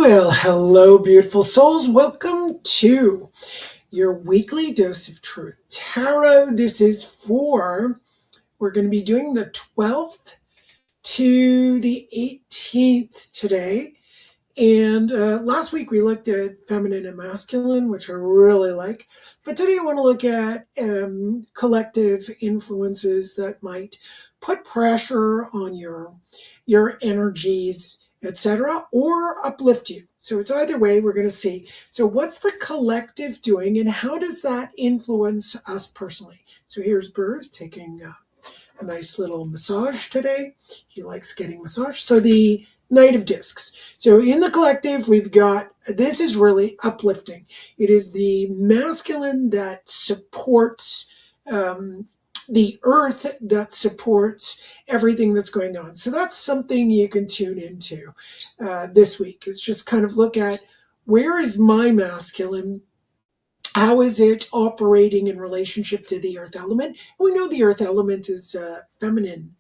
Well, hello, beautiful souls. Welcome to your weekly dose of truth tarot. This is we're going to be doing the 12th to the 18th today. And last week we looked at feminine and masculine, which I really like. But today I want to look at collective influences that might put pressure on your energies, etc., or uplift you. So it's either way we're going to see. So what's the collective doing, and how does that influence us personally? So here's Bird taking a nice little massage today. He likes getting massaged. So the Knight of Discs. So in the collective, we've got, this is really uplifting. It is the masculine that supports the earth, that supports everything that's going on. So that's something you can tune into this week. Is just kind of look at, where is my masculine? How is it operating in relationship to the earth element? We know the earth element is a feminine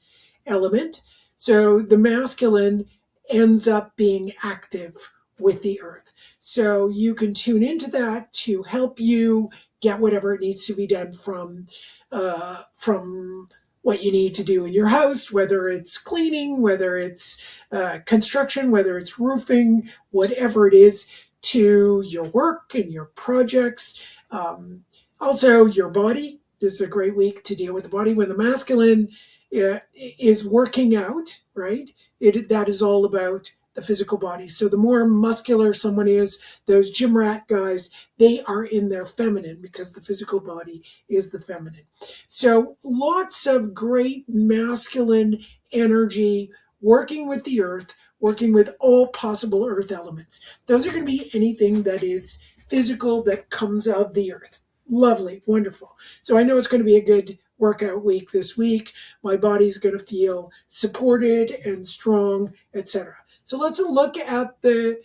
element. So the masculine ends up being active with the earth. So you can tune into that to help you get whatever it needs to be done from what you need to do in your house, whether it's cleaning, whether it's construction, whether it's roofing, whatever it is, to your work and your projects. Also, your body. This is a great week to deal with the body. When the masculine is working out, right? That is all about the physical body. So the more muscular someone is, those gym rat guys, they are in their feminine because the physical body is the feminine. So lots of great masculine energy working with the earth, working with all possible earth elements. Those are going to be anything that is physical that comes out of the earth. Lovely, wonderful. So I know it's going to be a good workout week this week. My body's going to feel supported and strong, etc. So let's look at the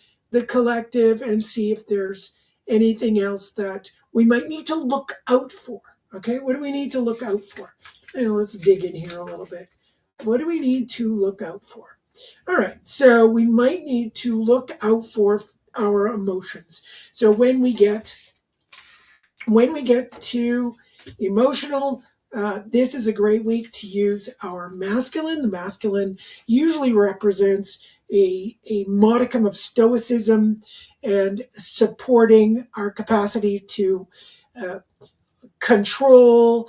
collective and see if there's anything else that we might need to look out for. Okay, what do we need to look out for? Let's dig in here a little bit. What do we need to look out for? All right, so we might need to look out for our emotions. So when we get to emotional, this is a great week to use our masculine. The masculine usually represents a modicum of stoicism and supporting our capacity to uh, control,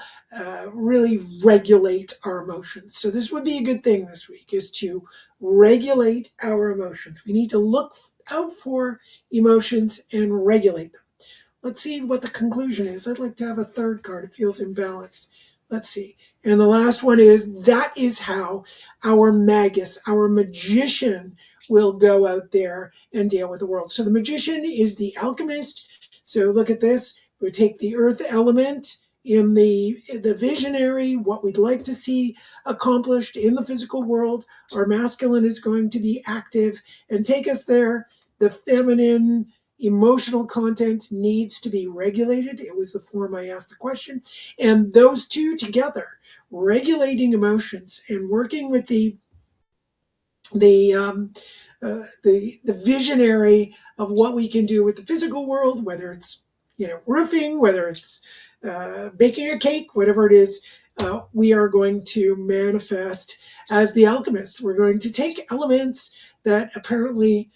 really regulate our emotions. So this would be a good thing this week, is to regulate our emotions. We need to look out for emotions and regulate them. Let's see what the conclusion is. I'd like to have a third card. It feels imbalanced. Let's see. And the last one is, that is how our magus, our magician, will go out there and deal with the world. So the magician is the alchemist. So look at this. We take the earth element in the visionary, what we'd like to see accomplished in the physical world. Our masculine is going to be active and take us there. The feminine emotional content needs to be regulated. It was the form I asked the question. And those two together, regulating emotions and working with the visionary of what we can do with the physical world, whether it's roofing, whether it's baking a cake, whatever it is, we are going to manifest as the alchemist. We're going to take elements that apparently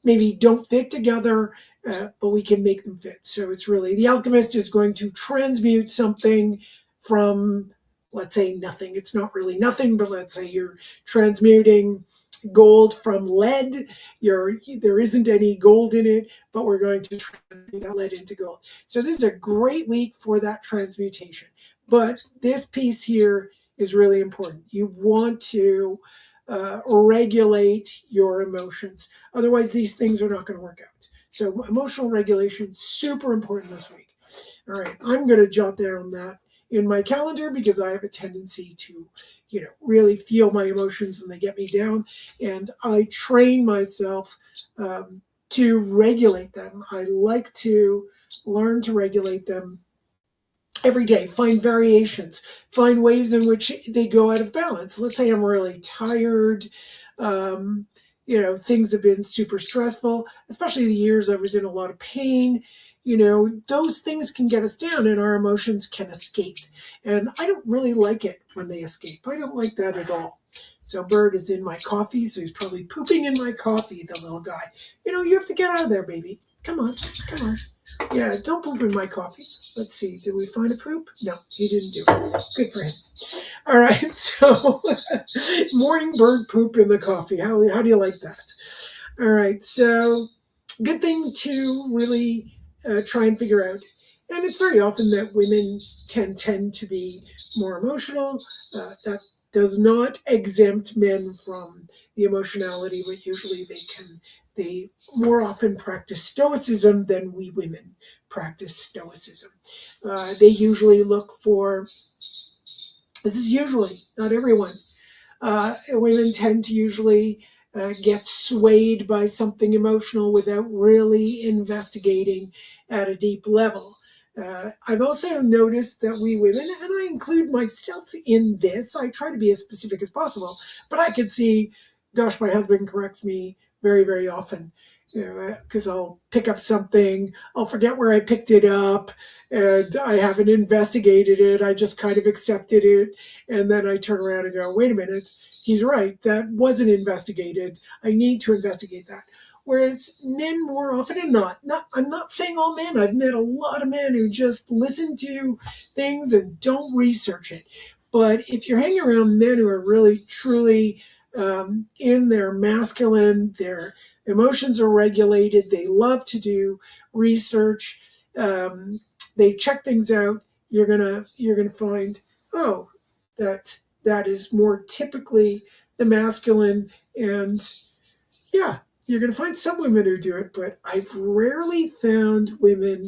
maybe don't fit together, but we can make them fit. So it's really, the alchemist is going to transmute something from, let's say, nothing. It's not really nothing, but let's say you're transmuting gold from lead. There isn't any gold in it, but we're going to transmute that lead into gold. So this is a great week for that transmutation. But this piece here is really important. You want to regulate your emotions. Otherwise, these things are not going to work out. So emotional regulation, super important this week. All right, I'm going to jot down that in my calendar because I have a tendency to, really feel my emotions and they get me down. And I train myself to regulate them. I like to learn to regulate them every day, find variations, find ways in which they go out of balance. Let's say I'm really tired. Um, things have been super stressful, especially the years I was in a lot of pain. Those things can get us down and our emotions can escape. And I don't really like it when they escape. I don't like that at all. So Bird is in my coffee, so he's probably pooping in my coffee, the little guy. You have to get out of there, baby. Come on, come on. Yeah, don't poop in my coffee. Let's see, did we find a poop? No, he didn't do it. Good for him. All right, so morning bird poop in the coffee. How do you like that? All right, so good thing to really try and figure out. And it's very often that women can tend to be more emotional. That does not exempt men from the emotionality, but usually they more often practice stoicism than we women practice stoicism. They usually look for, this is usually, not everyone, women tend to usually get swayed by something emotional without really investigating at a deep level. I've also noticed that we women, and I include myself in this, I try to be as specific as possible, but I can see, gosh, my husband corrects me very, very often. Because I'll pick up something, I'll forget where I picked it up, and I haven't investigated it. I just kind of accepted it, and then I turn around and go, wait a minute, he's right. That wasn't investigated. I need to investigate that. Whereas men more often than not, I'm not saying all men, I've met a lot of men who just listen to things and don't research it. But if you're hanging around men who are really, truly in their masculine, their emotions are regulated, they love to do research, they check things out, you're gonna find, oh, that is more typically the masculine. And yeah, you're going to find some women who do it, but I've rarely found women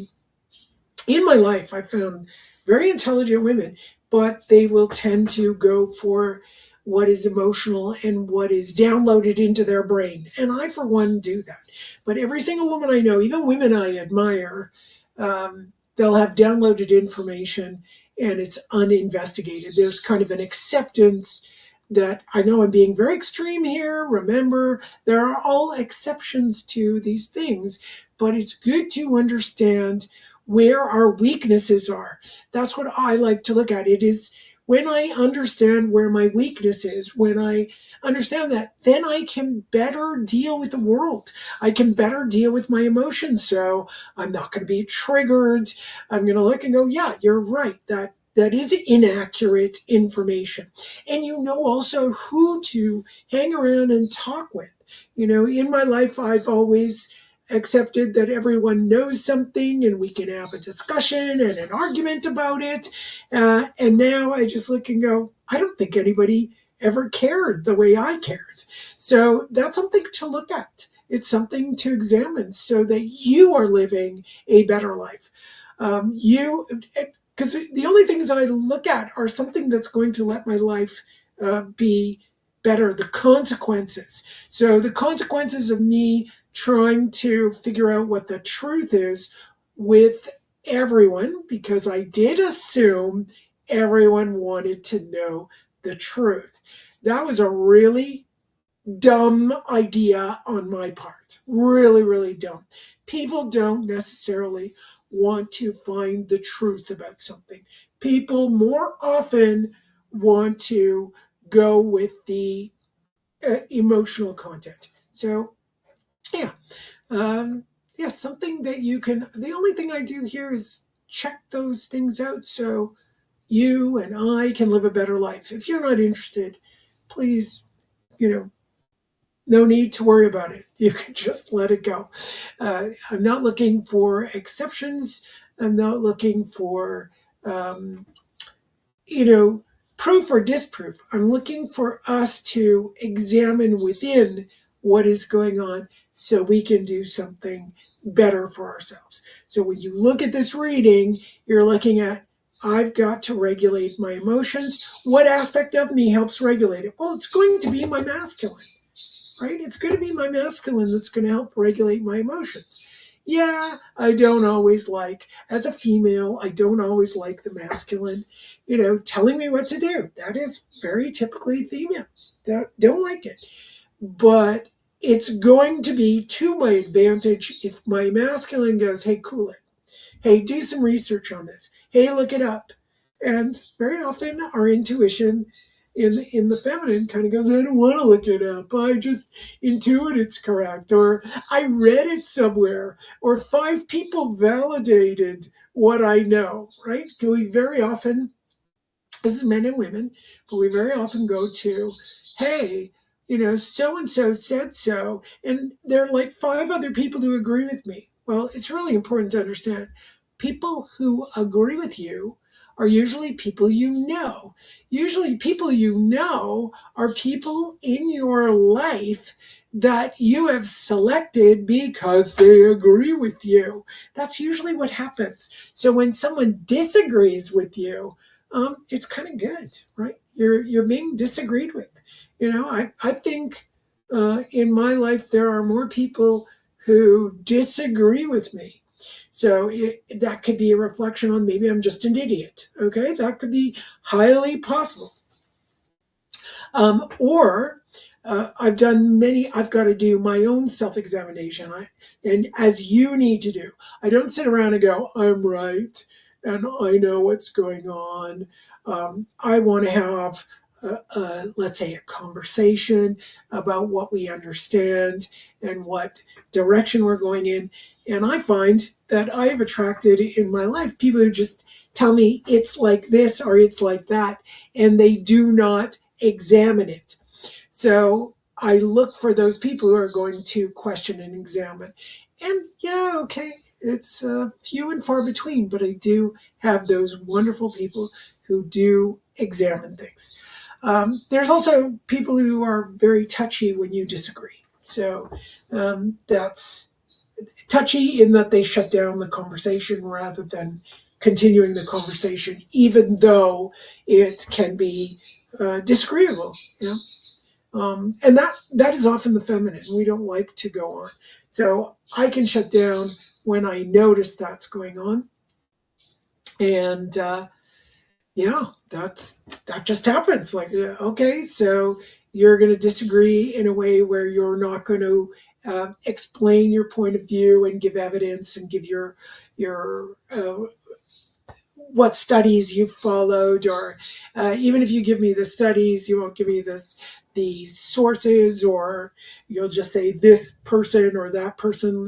in my life. I've found very intelligent women, but they will tend to go for what is emotional and what is downloaded into their brain. And I, for one, do that. But every single woman I know, even women I admire, they'll have downloaded information and it's uninvestigated. There's kind of an acceptance that, I know I'm being very extreme here. Remember, there are all exceptions to these things, but it's good to understand where our weaknesses are. That's what I like to look at. It is when I understand where my weakness is, when I understand that, then I can better deal with the world. I can better deal with my emotions. So I'm not going to be triggered. I'm going to look and go, yeah, you're right. That is inaccurate information. And also who to hang around and talk with. In my life, I've always accepted that everyone knows something and we can have a discussion and an argument about it. And now I just look and go, I don't think anybody ever cared the way I cared. So that's something to look at. It's something to examine so that you are living a better life. Because the only things I look at are something that's going to let my life be better, the consequences. So the consequences of me trying to figure out what the truth is with everyone, because I did assume everyone wanted to know the truth. That was a really dumb idea on my part. Really, really dumb. People don't necessarily want to find the truth about something. People more often want to go with the emotional content. So, yeah. Something that you can, the only thing I do here is check those things out so you and I can live a better life. If you're not interested, please, no need to worry about it. You can just let it go. I'm not looking for exceptions. I'm not looking for, proof or disproof. I'm looking for us to examine within what is going on so we can do something better for ourselves. So when you look at this reading, you're looking at, I've got to regulate my emotions. What aspect of me helps regulate it? Well, it's going to be my masculine, right? It's going to be my masculine that's going to help regulate my emotions. Yeah, I don't always like, as a female, I don't always like the masculine, telling me what to do. That is very typically female. Don't like it. But it's going to be to my advantage if my masculine goes, hey, cool it. Hey, do some research on this. Hey, look it up. And very often our intuition in the feminine kind of goes, I don't want to look it up. I just intuit it's correct. Or I read it somewhere. Or 5 people validated what I know, right? We very often, this is men and women, but we very often go to, hey, so and so said so, and there are like 5 other people who agree with me. Well, it's really important to understand people who agree with you are usually people you know. Usually, people you know are people in your life that you have selected because they agree with you. That's usually what happens. So when someone disagrees with you, it's kind of good, right? You're being disagreed with. I think in my life there are more people who disagree with me. So that could be a reflection on maybe I'm just an idiot. Okay, that could be highly possible. Or I've got to do my own self examination. And as you need to do, I don't sit around and go, I'm right and I know what's going on. I want to have, let's say, a conversation about what we understand and what direction we're going in. And I find that I have attracted in my life people who just tell me it's like this or it's like that, and they do not examine it. So I look for those people who are going to question and examine. And yeah, okay, it's few and far between, but I do have those wonderful people who do examine things. There's also people who are very touchy when you disagree. So that's touchy in that they shut down the conversation rather than continuing the conversation, even though it can be disagreeable. And that is often the feminine. We don't like to go on. So I can shut down when I notice that's going on. And yeah, that just happens. Like, okay, so you're going to disagree in a way where you're not going to explain your point of view and give evidence and give your what studies you've followed, or even if you give me the studies, you won't give me the sources, or you'll just say this person or that person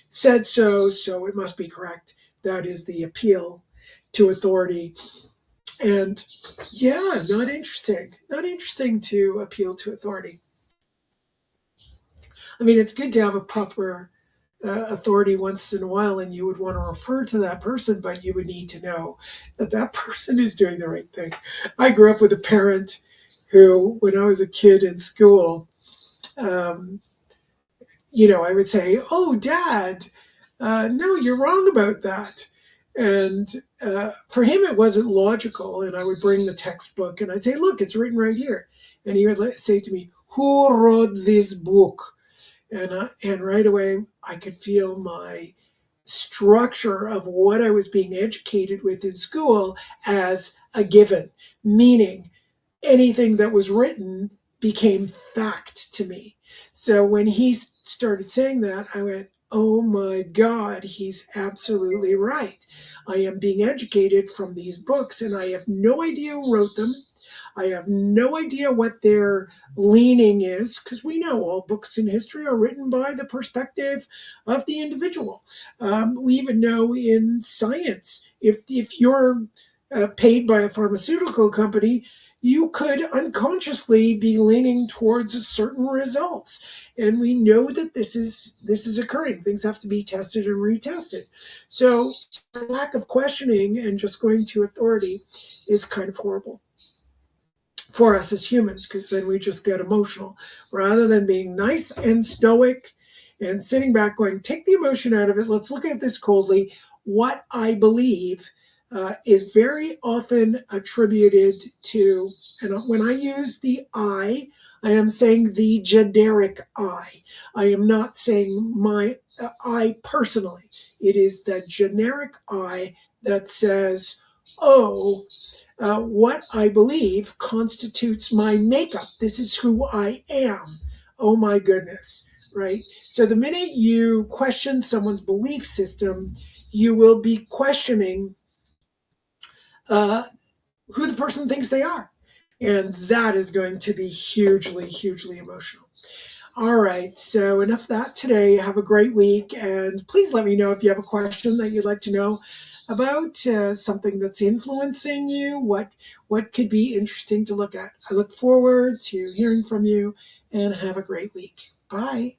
said so it must be correct. That is the appeal to authority. And yeah, not interesting to appeal to authority. I mean, it's good to have a proper authority once in a while, and you would want to refer to that person, but you would need to know that that person is doing the right thing. I grew up with a parent who, when I was a kid in school, um, I would say, "Oh, Dad, no, you're wrong about that." And for him, it wasn't logical. And I would bring the textbook and I'd say, "Look, it's written right here." And he would say to me, "Who wrote this book?" And right away, I could feel my structure of what I was being educated with in school as a given, meaning anything that was written became fact to me. So when he started saying that, I went, oh my God, he's absolutely right. I am being educated from these books, and I have no idea who wrote them. I have no idea what their leaning is, because we know all books in history are written by the perspective of the individual. We even know in science, if you're paid by a pharmaceutical company, you could unconsciously be leaning towards certain results. And we know that this is occurring. Things have to be tested and retested. So lack of questioning and just going to authority is kind of horrible for us as humans, because then we just get emotional rather than being nice and stoic and sitting back going, take the emotion out of it. Let's look at this coldly. What I believe is very often attributed to, and when I use the I am saying the generic I. I am not saying my I personally. It is the generic I that says, oh, what I believe constitutes my makeup. This is who I am. Oh my goodness, right? So the minute you question someone's belief system, you will be questioning uh, who the person thinks they are. And that is going to be hugely, hugely emotional. All right, so enough of that today. Have a great week, and please let me know if you have a question that you'd like to know about something that's influencing you. What could be interesting to look at? I look forward to hearing from you, and have a great week. Bye.